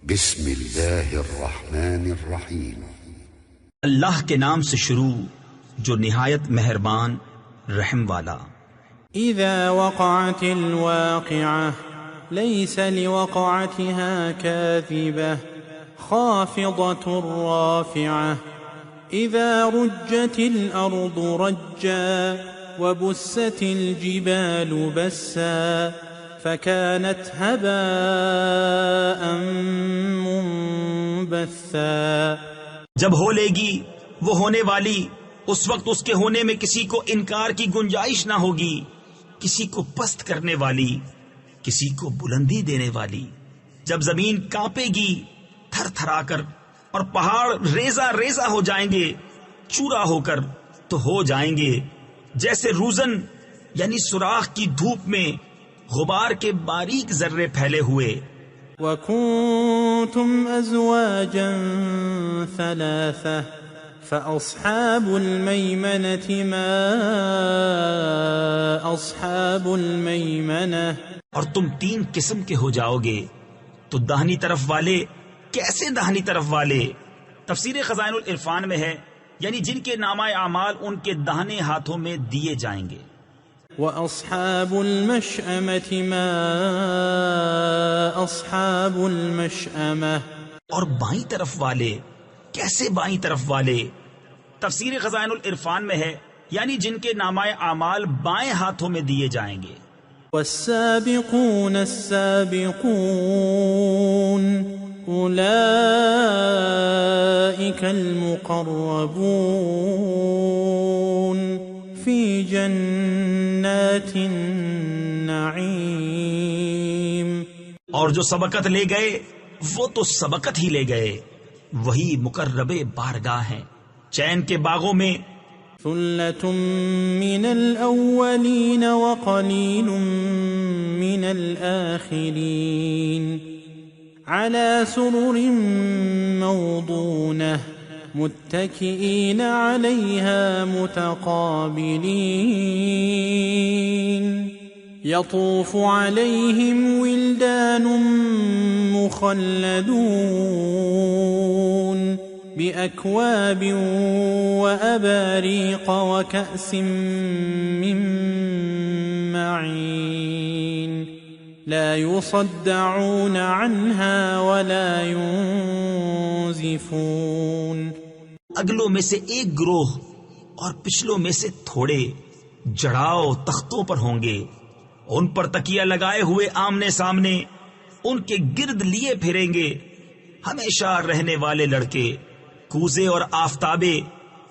بسم اللہ الرحمن الرحیم۔ اللہ کے نام سے شروع جو نہایت مہربان رحم والا۔ اذا وقعت الواقعة ليس لوقعتها كاذبة خافضة رافعة اذا رجت الارض رجا وبست الجبال بسا فكانت هباء منبثا۔ جب ہو لے گی وہ ہونے والی، اس وقت اس کے ہونے میں کسی کو انکار کی گنجائش نہ ہوگی، کسی کو پست کرنے والی، کسی کو بلندی دینے والی۔ جب زمین کانپے گی تھر تھرا کر اور پہاڑ ریزہ ریزہ ہو جائیں گے چورا ہو کر، تو ہو جائیں گے جیسے روزن یعنی سوراخ کی دھوپ میں غبار کے باریک ذرے پھیلے ہوئے۔ وَكُنْتُمْ أَزْوَاجًا ثَلَاثَةً فَأَصْحَابُ الْمَيْمَنَةِ مَا أَصْحَابُ الْمَيْمَنَةِ۔ اور تم تین قسم کے ہو جاؤ گے تو داہنی طرف والے کیسے داہنی طرف والے؟ تفسیر خزائن العرفان میں ہے یعنی جن کے نامہ اعمال ان کے داہنے ہاتھوں میں دیے جائیں گے۔ وَأَصْحَابُ الْمَشْأَمَةِ مَا أَصْحَابُ الْمَشْأَمَةِ۔ اور بائیں طرف والے کیسے بائیں طرف والے؟ تفسیر خزائن العرفان میں ہے یعنی جن کے نامہ اعمال بائیں ہاتھوں میں دیے جائیں گے۔ وَالسَّابِقُونَ السَّابِقُونَ أُولَئِكَ الْمُقَرَّبُونَ فِي جَنَّاتِ النَّعِيمِ۔ اور جو سبقت لے گئے وہ تو سبقت ہی لے گئے، وہی مقرب بارگاہ ہیں چین کے باغوں میں۔ ثُلَّةٌ مِّنَ الْأَوَّلِينَ وَقَلِيلٌ مِّنَ الْآخِرِينَ عَلَى سُرُرٍ مَّوْضُونَةٍ متكئين عليها متقابلين يطوف عليهم ولدان مخلدون بأكواب وأباريق وكأس من معين لا يصدعون عنها ولا ينزفون۔ اگلوں میں سے ایک گروہ اور پچھلوں میں سے تھوڑے جڑاؤ تختوں پر ہوں گے، ان پر تکیہ لگائے ہوئے آمنے سامنے ان کے گرد لیے پھریں گے ہمیشہ رہنے والے لڑکے، کوزے اور آفتابے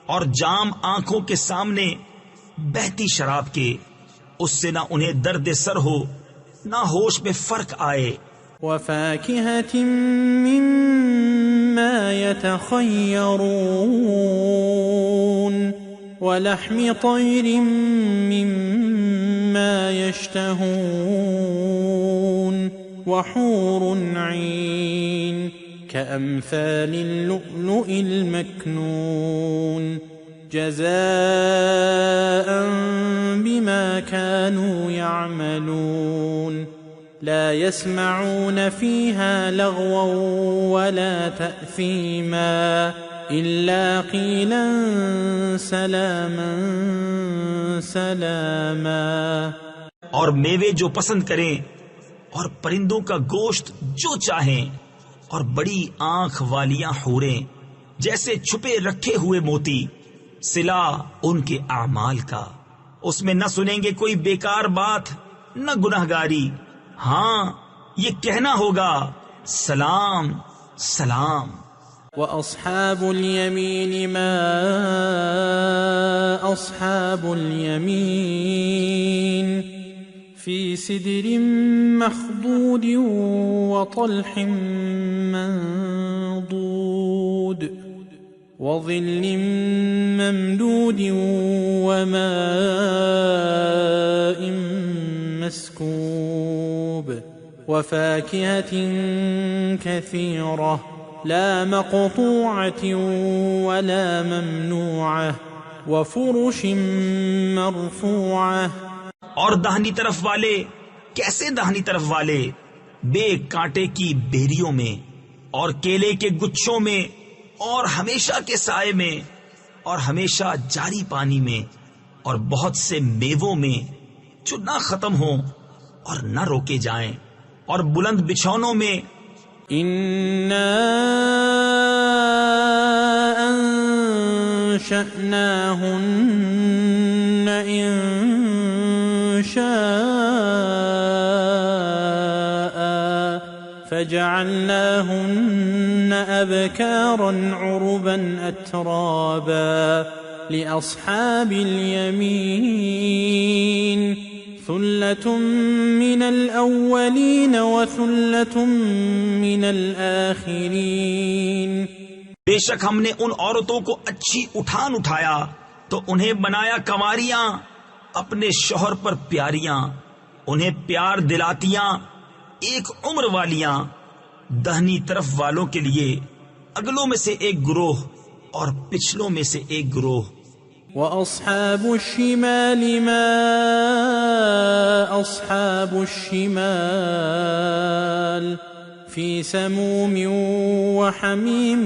اور جام آنکھوں کے سامنے بہتی شراب کے، اس سے نہ انہیں درد سر ہو نہ ہوش میں فرق آئے۔ وَفَاكِهَةٍ مِّمَّا يَتَخَيَّرُونَ وَلَحْمِ طَيْرٍ مِّمَّا يَشْتَهُونَ وَحُورٌ عِينٌ كَأَمْثَالِ اللُّؤْلُؤِ الْمَكْنُونِ جَزَاءً بِمَا كَانُوا يَعْمَلُونَ لا يسمعون فيها لغوا ولا تأثيما إلا قيلا سلاما سلاما۔ اور میوے جو پسند کریں اور پرندوں کا گوشت جو چاہیں اور بڑی آنکھ والیاں حوریں جیسے چھپے رکھے ہوئے موتی، صلہ ان کے اعمال کا، اس میں نہ سنیں گے کوئی بیکار بات نہ گناہگاری، ہاں یہ کہنا ہوگا سلام سلام۔ وَأَصْحَابُ الْيَمِينِ مَا أَصْحَابُ الْيَمِينِ فِي سِدْرٍ مَّخْضُودٍ وَطَلْحٍ مَّنضُودٍ وَظِلٍّ مَّمْدُودٍ وَمَاءٍ مسكوب وفاكهة كثيرة لا مقطوعة ولا ممنوعة وفرش مرفوعة۔ اور داہنی طرف والے کیسے داہنی طرف والے؟ بے کانٹے کی بیریوں میں، اور کیلے کے گچھوں میں اور ہمیشہ کے سائے میں اور ہمیشہ جاری پانی میں اور بہت سے میووں میں جو نہ ختم ہوں اور نہ روکے جائیں اور بلند بچھونوں میں إنا أنشأناهن إنشاء فجعلناهن أبكارا عربا أترابا لأصحاب اليمين ثلة من الأولين وثلة من الآخرين. بے شک ہم نے ان عورتوں کو اچھی اٹھان اٹھایا تو انہیں بنایا کنواریاں اپنے شوہر پر پیاریاں، انہیں پیار دلاتیاں ایک عمر والیاں، دہنی طرف والوں کے لیے اگلوں میں سے ایک گروہ اور پچھلوں میں سے ایک گروہ. وأصحاب الشمال ما أصحاب الشمال في سموم وحميم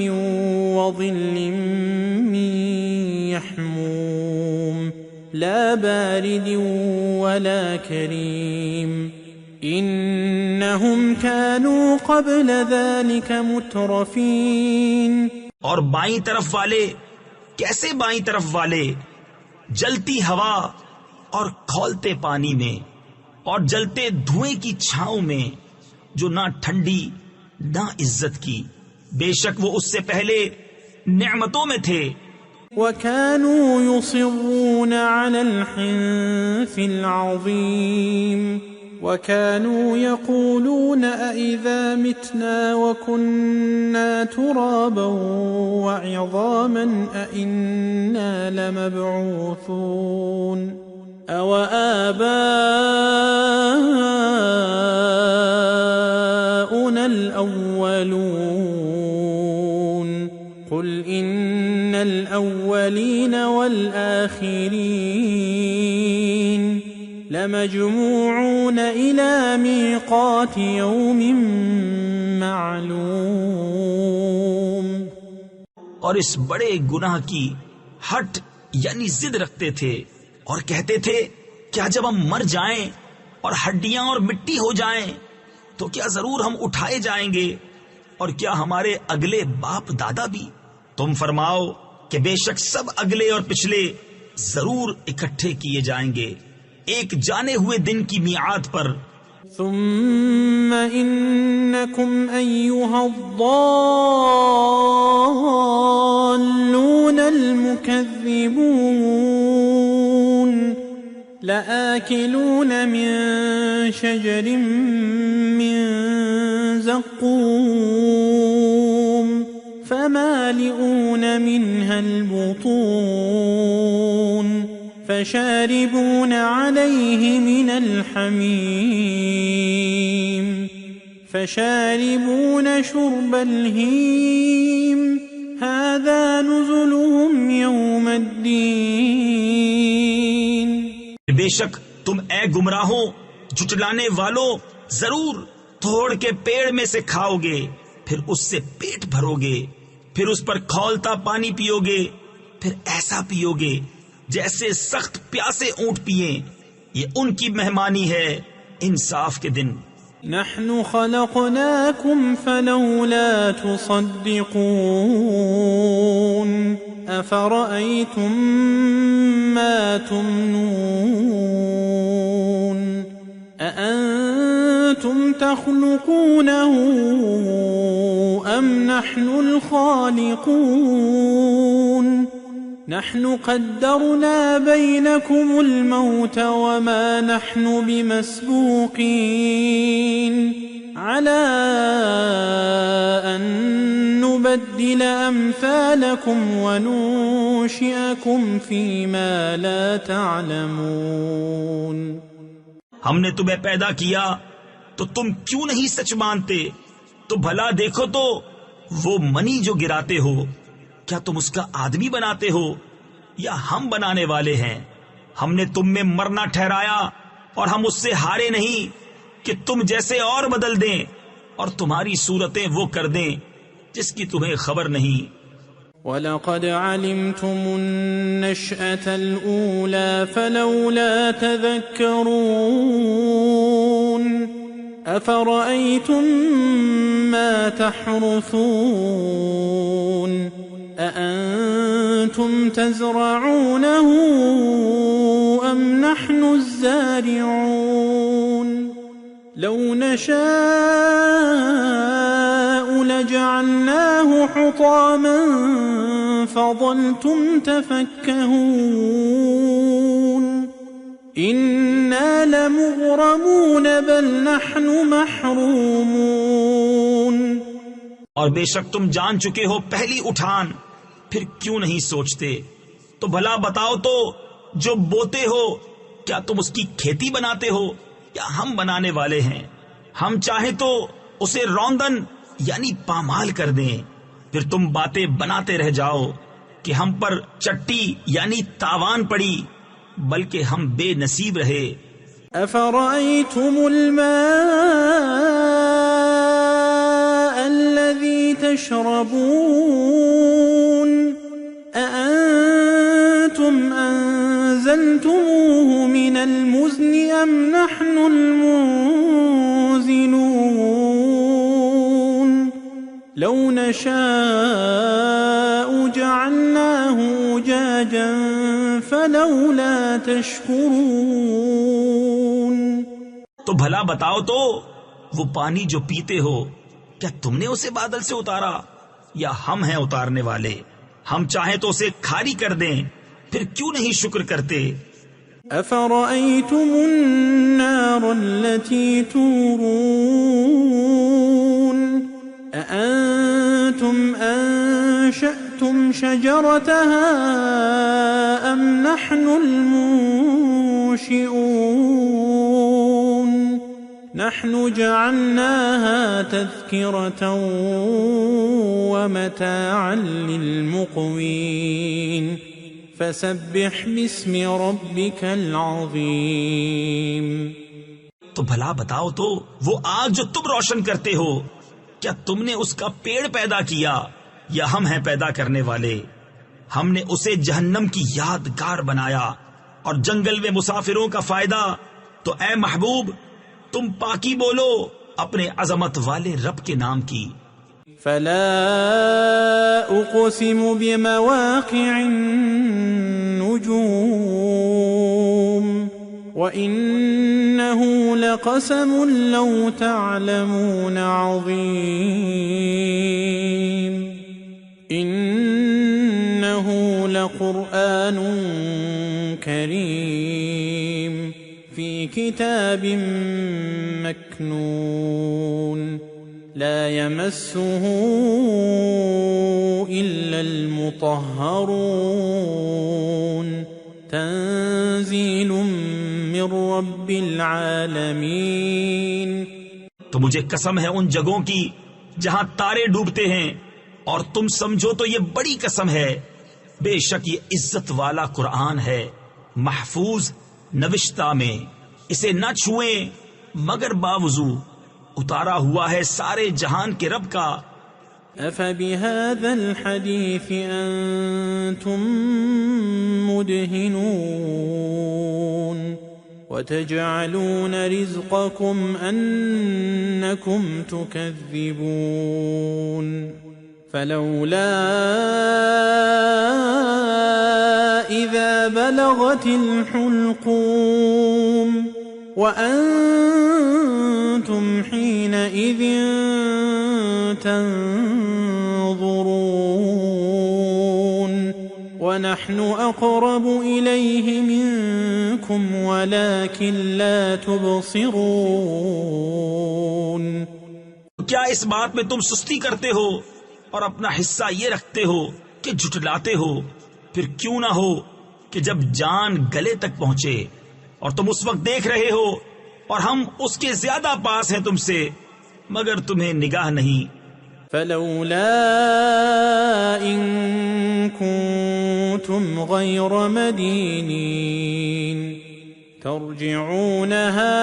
وظل من يحموم لا بارد ولا كريم إنهم كانوا قبل ذلك مترفين. اور بائیں طرف والے کیسے بائیں طرف والے، جلتی ہوا اور کھولتے پانی میں اور جلتے دھوئیں کی چھاؤں میں جو نہ ٹھنڈی نہ عزت کی، بے شک وہ اس سے پہلے نعمتوں میں تھے. وكانوا يصرون على الحنث العظيم وكانوا يقولون أئذا متنا وكنا ترابا وعظاما أئنا لمبعوثون أو آباؤنا الأولون قل إن الأولين والآخرين لمجموعون إلى ميقات يوم معلوم. اور اس بڑے گناہ کی ہٹ یعنی ضد رکھتے تھے اور کہتے تھے کیا جب ہم مر جائیں اور ہڈیاں اور مٹی ہو جائیں تو کیا ضرور ہم اٹھائے جائیں گے، اور کیا ہمارے اگلے باپ دادا بھی؟ تم فرماؤ کہ بے شک سب اگلے اور پچھلے ضرور اکٹھے کیے جائیں گے ایک جانے ہوئے دن کی میعاد پر. ثم إنكم أيها الضالون المكذبون لآكلون من شجر من زقوم فمالئون منها البطون فشاربون عليه من الحميم فشاربون شرب الهيم هذا نزلهم يوم الدين. بے شک تم اے گمراہوں جھٹلانے والوں ضرور توڑ کے پیڑ میں سے کھاؤ گے، پھر اس سے پیٹ بھرو گے، پھر اس پر کھولتا پانی پیو گے، پھر ایسا پیو گے جیسے سخت پیاسے اونٹ پیئیں. یہ ان کی مہمانی ہے انصاف کے دن. نحن خلقناكم فلولا تصدقون أفرأيتم ما تمنون أأنتم تخلقونه أم نحن الخالقون نحن قدرنا بينكم الموت وما نحن بمسبوقين على أن نبدل أمثالكم وننشئكم فيما لا تعلمون. ہم نے تمہیں پیدا کیا تو تم کیوں نہیں سچ مانتے؟ تو بھلا دیکھو تو وہ منی جو گراتے ہو، کیا تم اس کا آدمی بناتے ہو یا ہم بنانے والے ہیں؟ ہم نے تم میں مرنا ٹھہرایا اور ہم اس سے ہارے نہیں کہ تم جیسے اور بدل دیں اور تمہاری صورتیں وہ کر دیں جس کی تمہیں خبر نہیں۔ وَلَقَدْ عَلِمْتُمُ النَّشْأَةَ الْأُولَى فَلَوْلَا تَذَكَّرُونَ أَفَرَأَيْتُمْ مَا تَحْرُثُونَ أَأَنْتُمْ تَزْرَعُونَهُ أَمْ نَحْنُ الزَّارِعُونَ لَوْ نَشَاءُ لَجَعَلْنَاهُ حُطَامًا فَظَلْتُمْ تَفَكَّهُونَ إِنَّا لَمُغْرَمُونَ بَلْ نَحْنُ مَحْرُومُونَ۔ اور بے شک تم جان چکے ہو پہلی اٹھان، پھر کیوں نہیں سوچتے؟ تو بھلا بتاؤ تو، جو بوتے ہو کیا تم اس کی کھیتی بناتے ہو یا ہم بنانے والے ہیں؟ ہم چاہیں تو اسے روندن یعنی پامال کر دیں، پھر تم باتیں بناتے رہ جاؤ کہ ہم پر چٹی یعنی تاوان پڑی، بلکہ ہم بے نصیب رہے۔ أَفَرَأَيْتُمُ الْمَاءَ الَّذِي تَشْرَبُونَ أَأَنْتُمْ أَنزَلْتُمُوهُ مِنَ الْمُزْنِ أَمْ نَحْنُ الْمُنزِلُونَ لَوْ نَشَاءُ جَعَلْنَاهُ أُجَاجًا فَلَوْلَا تَشْكُرُونَ۔ تو بھلا بتاؤ تو، وہ پانی جو پیتے ہو کیا تم نے اسے بادل سے اتارا یا ہم ہیں اتارنے والے؟ ہم چاہیں تو اسے کھاری کر دیں، پھر کیوں نہیں شکر کرتے؟ أَفَرَأَيْتُمُ النَّارَ الَّتِي تُورُونَ أَأَنْتُمْ أَنشَأْتُمْ شَجَرَتَهَا أَمْ نَحْنُ الْمُنشِئُونَ نَحْنُ جَعَلْنَاهَا تَذْكِرَةً وَمَتَاعًا لِلْمُقْوِينَ فَسَبِّحْ بِاسْمِ رَبِّكَ الْعَظِيمِ۔ تو بھلا بتاؤ تو، وہ آگ جو تم روشن کرتے ہو کیا تم نے اس کا پیڑ پیدا کیا یا ہم ہیں پیدا کرنے والے؟ ہم نے اسے جہنم کی یادگار بنایا اور جنگل میں مسافروں کا فائدہ۔ تو اے محبوب، تم پاکی بولو اپنے عظمت والے رب کے نام کی۔ فَلَا أُقْسِمُ بِمَوَاقِعِ النُّجُومِ وَإِنَّهُ لَقَسَمٌ لَوْ تَعْلَمُونَ عَظِيمٌ إِنَّهُ لَقُرْآنٌ كَرِيمٌ فِي كِتَابٍ مَكْنُونٍ لا يمسه إلا المطهرون تنزيل من رب العالمين۔ تو مجھے قسم ہے ان جگہوں کی جہاں تارے ڈوبتے ہیں، اور تم سمجھو تو یہ بڑی قسم ہے، بے شک یہ عزت والا قرآن ہے، محفوظ نوشتہ میں، اسے نہ چھوئیں مگر باوضو، اتارا ہوا ہے سارے جہان کے رب کا۔ أَفَبِهَذَا الْحَدِيثِ أَنْتُمْ مُدْهِنُونَ وَتَجْعَلُونَ رِزْقَكُمْ أَنَّكُمْ تُكَذِّبُونَ فَلَوْلَا إِذَا بَلَغَتِ الْحُلْقُومَ وَأَنْتُمْ حِينَئِذٍ تَنظُرُونَ وَنَحْنُ أَقْرَبُ إِلَيْهِ مِنْكُمْ وَلَكِنْ لَا تُبْصِرُونَ۔ کیا اس بات میں تم سستی کرتے ہو اور اپنا حصہ یہ رکھتے ہو کہ جھٹلاتے ہو؟ پھر کیوں نہ ہو کہ جب جان گلے تک پہنچے اور تم اس وقت دیکھ رہے ہو اور ہم اس کے زیادہ پاس ہیں تم سے، مگر تمہیں نگاہ نہیں۔ فلولا إن كنتم غير مدينين ترجعونها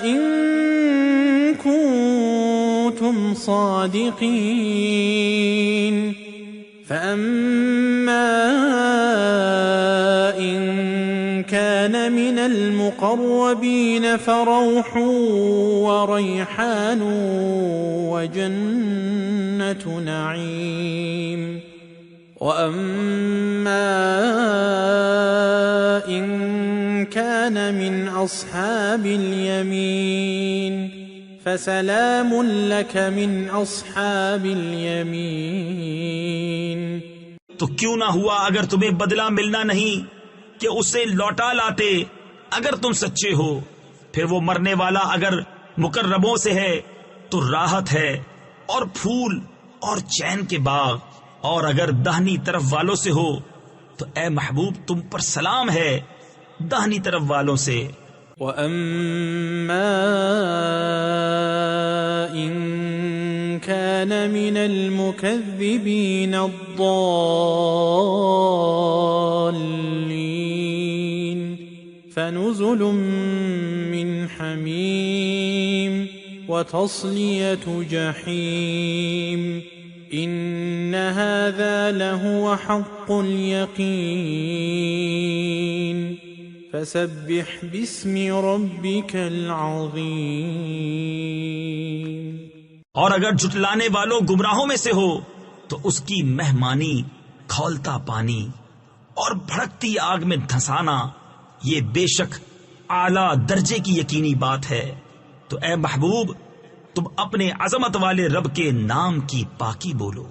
إن كنتم صادقين فأما إن كان من المقربين فروح وريحان وجنة نعيم وأما إن كان من أصحاب اليمين فسلام لك من أصحاب اليمين تو کیوں نہ ہوا اگر تمہیں بدلہ ملنا نہیں کہ اسے لوٹا لاتے اگر تم سچے ہو. پھر وہ مرنے والا اگر مقربوں سے ہے تو راحت ہے اور پھول اور چین کے باغ، اور اگر داہنی طرف والوں سے ہو تو اے محبوب تم پر سلام ہے داہنی طرف والوں سے. وَأَمَّا إِن كَانَ مِنَ الْمُكَذِّبِينَ الضَّالِّينَ فَنُزُلٌ مِّنْ حَمِيمٍ وَتَصْلِيَةُ جَحِيمٍ إِنَّ هَذَا لَهُوَ حَقُّ الْيَقِينِ فَسَبِّحْ بِاسْمِ رَبِّكَ الْعَظِيمِ. اور اگر جھٹلانے والوں گمراہوں میں سے ہو تو اس کی مہمانی کھولتا پانی اور بھڑکتی آگ میں دھنسانا یہ بے شک اعلیٰ درجے کی یقینی بات ہے. تو اے محبوب تم اپنے عظمت والے رب کے نام کی پاکی بولو.